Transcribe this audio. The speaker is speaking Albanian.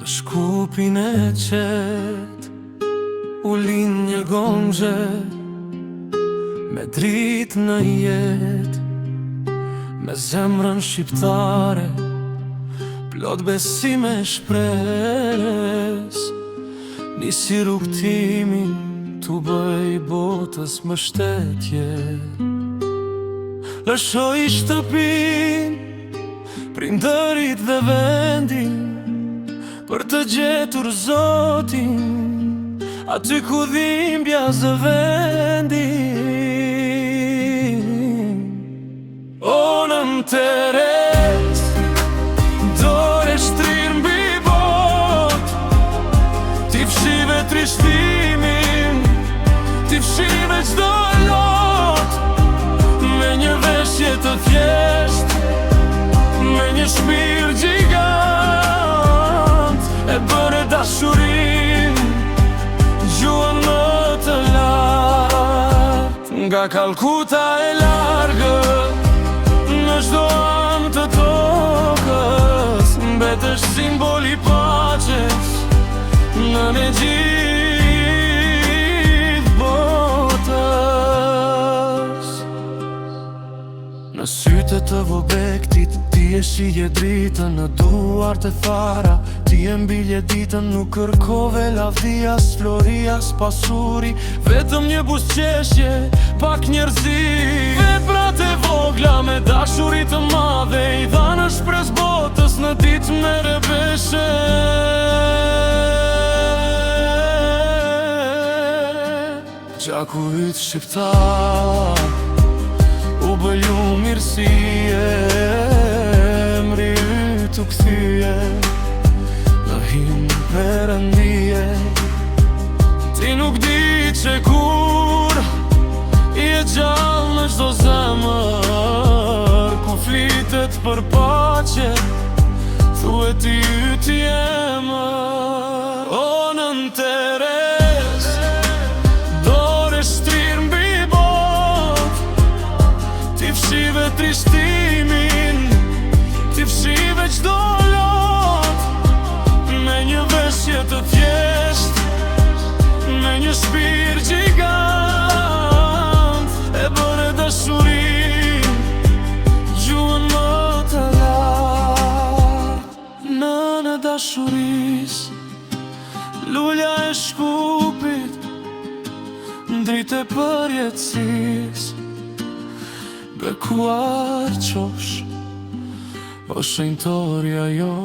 Në shkupin e qet u lin një gomzhe me dritë në jet, me zemrën shqiptare, plot besime shpres. Nisi rrugtimin t'u bëj botës mbështetje. Lëshoj shtëpin, prindërit dhe vendin, për të gjetur Zotin, aty ku dhimbja zëvendin. O nën Teres, dore shtrir mbi bot, ti fshive trishtimin, ti fshive çdo lot, me një veshje të thjesht, me një shpirt gjigant, e bëre dashurin gjuhën më të lartë. Nga Kalkuta e largët, në çdo anë të tokës, mbetesh simbol i paqes nën e gjithë botës. Në sytë të vobektit, ti e shije dritën, në duart e thara, ti e mbilje ditën. Nuk kërkove lavdi as flori as pasuri, vetëm një buzëqeshje, pak njerëzi. Veprat e vogla me dashuri të madhe, i dhanë shpres botës në ditë me rebeshe. Gjaku yt shqiptar u bëllu mirësie, emri yt u kthye në him perëndie. Ti nuk di që kur i e gjallë në çdo zemër, ku flitet për paqe, thuhet ti yt jemër. O nën Teres, dore shtrir mbi bot, ti fshive trishtimin, ti fshive çdo lot, me një veshje të thjesht, me një shpirt gjigant, e bëre dashurin gjuhën më të lartë. Nën e dashurisë, lulja e shkupit, dritë e përjetësisë, bekuar qosh, o shenjtoria jo.